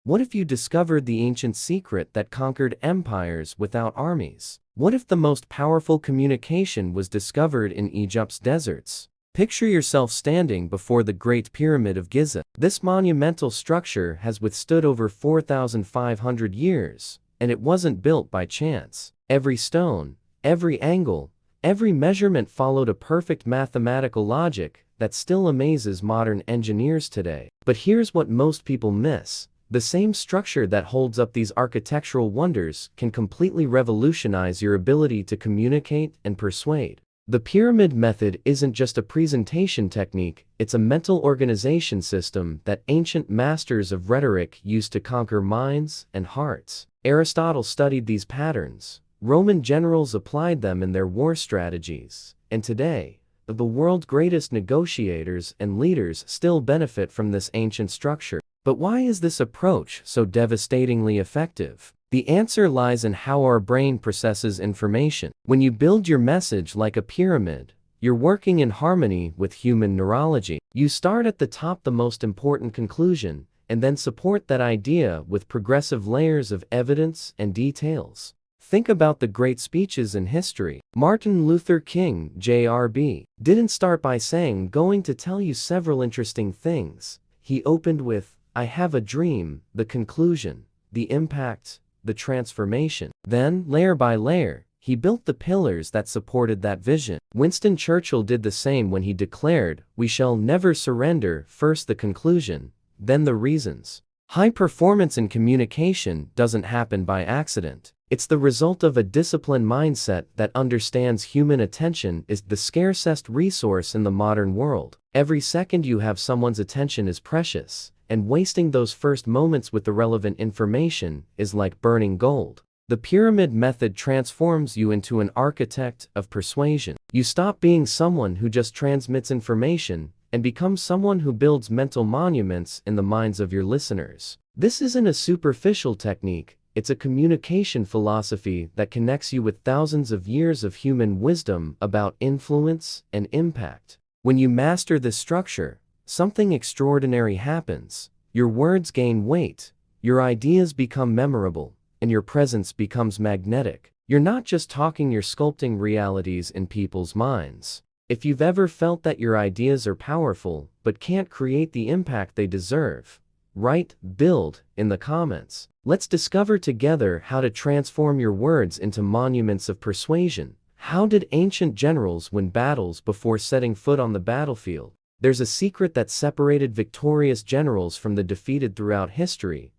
What if you discovered the ancient secret that conquered empires without armies? What if the most powerful communication was discovered in Egypt's deserts? Picture yourself standing before the Great Pyramid of Giza. This monumental structure has withstood over 4,500 years, and it wasn't built by chance. Every stone, every angle, every measurement followed a perfect mathematical logic that still amazes modern engineers today. But here's what most people miss. The same structure that holds up these architectural wonders can completely revolutionize your ability to communicate and persuade. The pyramid method isn't just a presentation technique, it's a mental organization system that ancient masters of rhetoric used to conquer minds and hearts. Aristotle studied these patterns, Roman generals applied them in their war strategies, and today, the world's greatest negotiators and leaders still benefit from this ancient structure. But why is this approach so devastatingly effective? The answer lies in how our brain processes information. When you build your message like a pyramid, you're working in harmony with human neurology. You start at the top, the most important conclusion, and then support that idea with progressive layers of evidence and details. Think about the great speeches in history. Martin Luther King, Jr.B., didn't start by saying, "Going to tell you several interesting things." He opened with, "I have a dream," the conclusion, the impact, the transformation. Then, layer by layer, he built the pillars that supported that vision. Winston Churchill did the same when he declared, "We shall never surrender," first the conclusion, then the reasons. High performance in communication doesn't happen by accident. It's the result of a disciplined mindset that understands human attention is the scarcest resource in the modern world. Every second you have someone's attention is precious, and wasting those first moments with the relevant information is like burning gold. The pyramid method transforms you into an architect of persuasion. You stop being someone who just transmits information and become someone who builds mental monuments in the minds of your listeners. This isn't a superficial technique, it's a communication philosophy that connects you with thousands of years of human wisdom about influence and impact. When you master this structure, something extraordinary happens. Your words gain weight, your ideas become memorable, and your presence becomes magnetic. You're not just talking, you're sculpting realities in people's minds. If you've ever felt that your ideas are powerful but can't create the impact they deserve, write "build" in the comments. Let's discover together how to transform your words into monuments of persuasion. How did ancient generals win battles before setting foot on the battlefield? There's a secret that separated victorious generals from the defeated throughout history,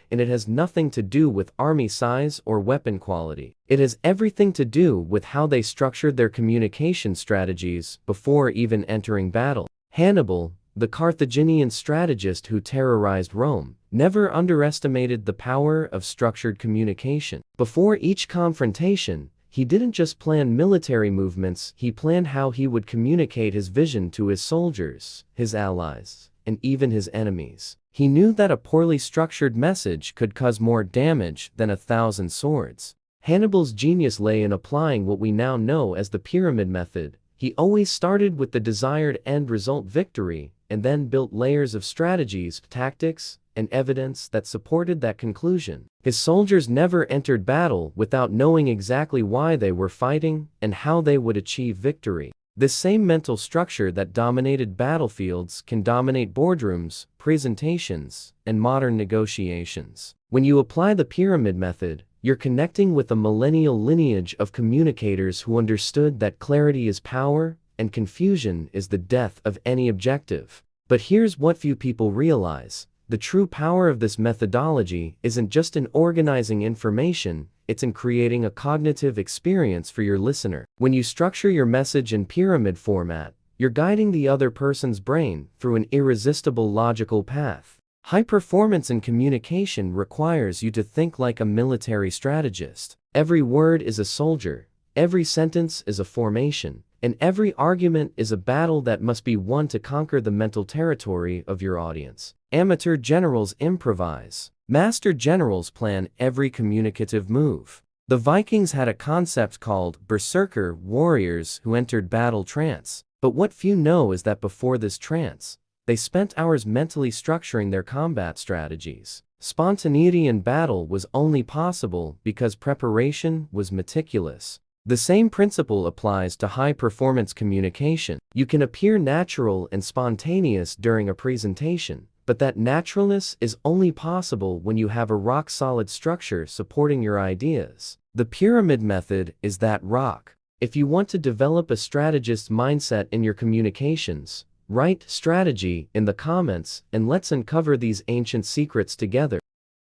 and it has nothing to do with army size or weapon quality. It has everything to do with how they structured their communication strategies before even entering battle. Hannibal, the Carthaginian strategist who terrorized Rome, never underestimated the power of structured communication. Before each confrontation, he didn't just plan military movements, he planned how he would communicate his vision to his soldiers, his allies, and even his enemies. He knew that a poorly structured message could cause more damage than 1,000 swords. Hannibal's genius lay in applying what we now know as the pyramid method. He always started with the desired end result, victory, and then built layers of strategies, tactics, and evidence that supported that conclusion. His soldiers never entered battle without knowing exactly why they were fighting and how they would achieve victory. This same mental structure that dominated battlefields can dominate boardrooms, presentations, and modern negotiations. When you apply the pyramid method, you're connecting with a millennial lineage of communicators who understood that clarity is power and confusion is the death of any objective. But here's what few people realize. The true power of this methodology isn't just in organizing information, it's in creating a cognitive experience for your listener. When you structure your message in pyramid format, you're guiding the other person's brain through an irresistible logical path. High performance in communication requires you to think like a military strategist. Every word is a soldier, every sentence is a formation, and every argument is a battle that must be won to conquer the mental territory of your audience. Amateur generals improvise. Master generals plan every communicative move. The Vikings had a concept called berserker warriors who entered battle trance. But what few know is that before this trance, they spent hours mentally structuring their combat strategies. Spontaneity in battle was only possible because preparation was meticulous. The same principle applies to high-performance communication. You can appear natural and spontaneous during a presentation, but that naturalness is only possible when you have a rock-solid structure supporting your ideas. The pyramid method is that rock. If you want to develop a strategist mindset in your communications, write strategy in the comments and let's uncover these ancient secrets together.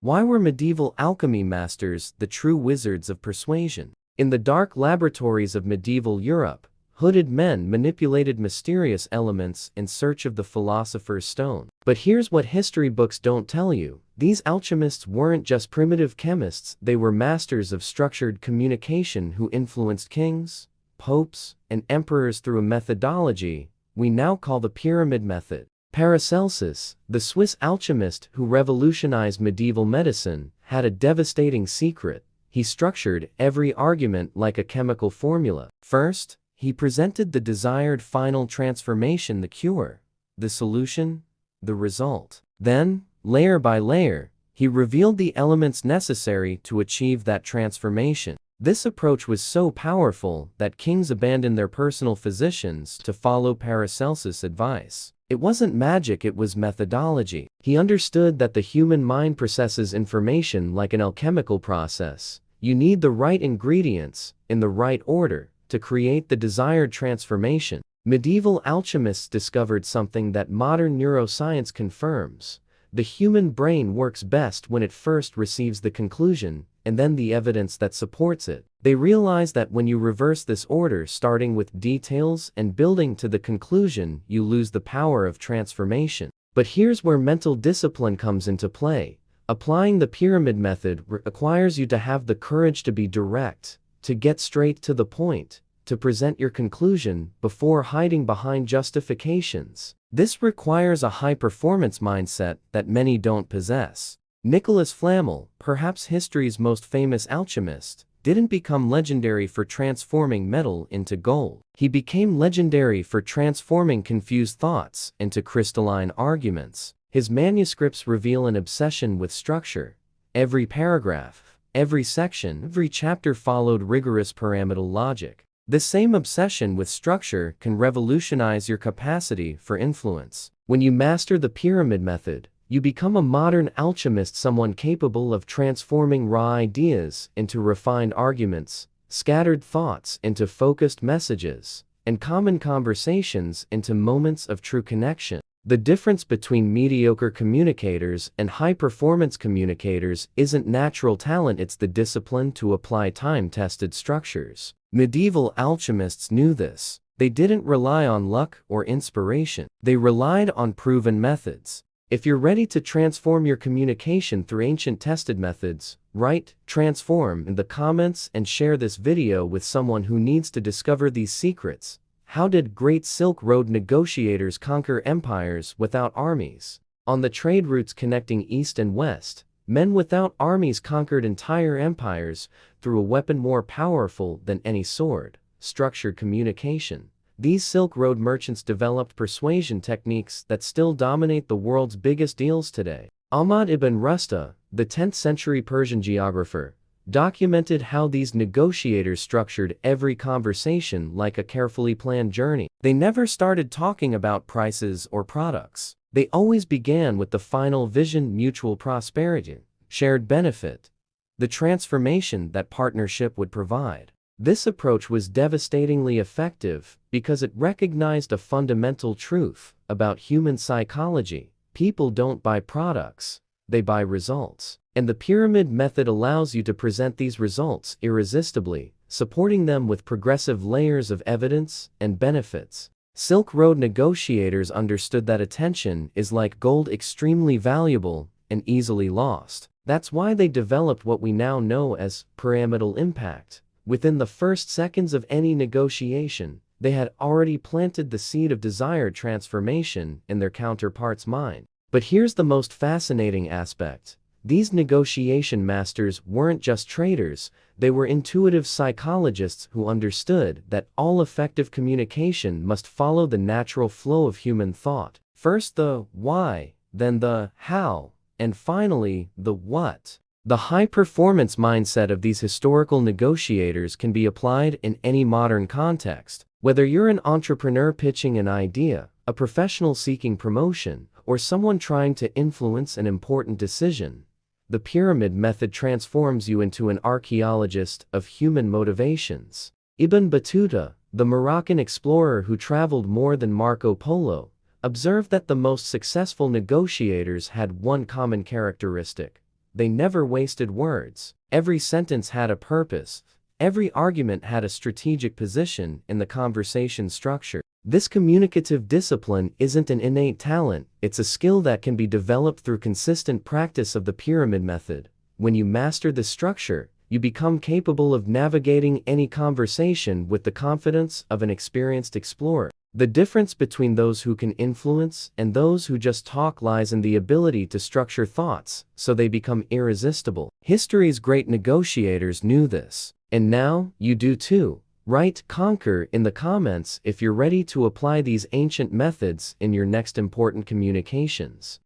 Why were medieval alchemy masters the true wizards of persuasion? In the dark laboratories of medieval Europe, hooded men manipulated mysterious elements in search of the philosopher's stone. But here's what history books don't tell you. These alchemists weren't just primitive chemists, they were masters of structured communication who influenced kings, popes, and emperors through a methodology we now call the pyramid method. Paracelsus, the Swiss alchemist who revolutionized medieval medicine, had a devastating secret. He structured every argument like a chemical formula. First, he presented the desired final transformation, the cure, the solution, the result. Then, layer by layer, he revealed the elements necessary to achieve that transformation. This approach was so powerful that kings abandoned their personal physicians to follow Paracelsus' advice. It wasn't magic, it was methodology. He understood that the human mind processes information like an alchemical process. You need the right ingredients, in the right order, to create the desired transformation. Medieval alchemists discovered something that modern neuroscience confirms. The human brain works best when it first receives the conclusion, and then the evidence that supports it. They realized that when you reverse this order, starting with details and building to the conclusion, you lose the power of transformation. But here's where mental discipline comes into play. Applying the pyramid method requires you to have the courage to be direct, to get straight to the point, to present your conclusion before hiding behind justifications. This requires a high-performance mindset that many don't possess. Nicholas Flamel, perhaps history's most famous alchemist, didn't become legendary for transforming metal into gold. He became legendary for transforming confused thoughts into crystalline arguments. His manuscripts reveal an obsession with structure. Every paragraph, every section, every chapter followed rigorous pyramidal logic. This same obsession with structure can revolutionize your capacity for influence. When you master the pyramid method, you become a modern alchemist, someone capable of transforming raw ideas into refined arguments, scattered thoughts into focused messages, and common conversations into moments of true connection. The difference between mediocre communicators and high-performance communicators isn't natural talent, it's the discipline to apply time-tested structures. Medieval alchemists knew this. They didn't rely on luck or inspiration. They relied on proven methods. If you're ready to transform your communication through ancient tested methods, write "transform" in the comments and share this video with someone who needs to discover these secrets. How did Great Silk Road negotiators conquer empires without armies? On the trade routes connecting East and West, men without armies conquered entire empires through a weapon more powerful than any sword: structured communication. These Silk Road merchants developed persuasion techniques that still dominate the world's biggest deals today. Ahmad ibn Rusta, the 10th century Persian geographer, documented how these negotiators structured every conversation like a carefully planned journey. They never started talking about prices or products. They always began with the final vision: mutual prosperity, shared benefit, the transformation that partnership would provide. This approach was devastatingly effective because it recognized a fundamental truth about human psychology. People don't buy products, they buy results. And the pyramid method allows you to present these results irresistibly, supporting them with progressive layers of evidence and benefits. Silk Road negotiators understood that attention is like gold, extremely valuable and easily lost. That's why they developed what we now know as pyramidal impact. Within the first seconds of any negotiation, they had already planted the seed of desired transformation in their counterpart's mind. But here's the most fascinating aspect. These negotiation masters weren't just traders, they were intuitive psychologists who understood that all effective communication must follow the natural flow of human thought. First the why, then the how, And finally, the what. The high-performance mindset of these historical negotiators can be applied in any modern context. Whether you're an entrepreneur pitching an idea, a professional seeking promotion, or someone trying to influence an important decision, the pyramid method transforms you into an archaeologist of human motivations. Ibn Battuta, the Moroccan explorer who traveled more than Marco Polo, observed that the most successful negotiators had one common characteristic: they never wasted words. Every sentence had a purpose. Every argument had a strategic position in the conversation structure. This communicative discipline isn't an innate talent, it's a skill that can be developed through consistent practice of the pyramid method. When you master this structure, you become capable of navigating any conversation with the confidence of an experienced explorer. The difference between those who can influence and those who just talk lies in the ability to structure thoughts so they become irresistible. History's great negotiators knew this. And now, you do too. Write "conquer" in the comments if you're ready to apply these ancient methods in your next important communications.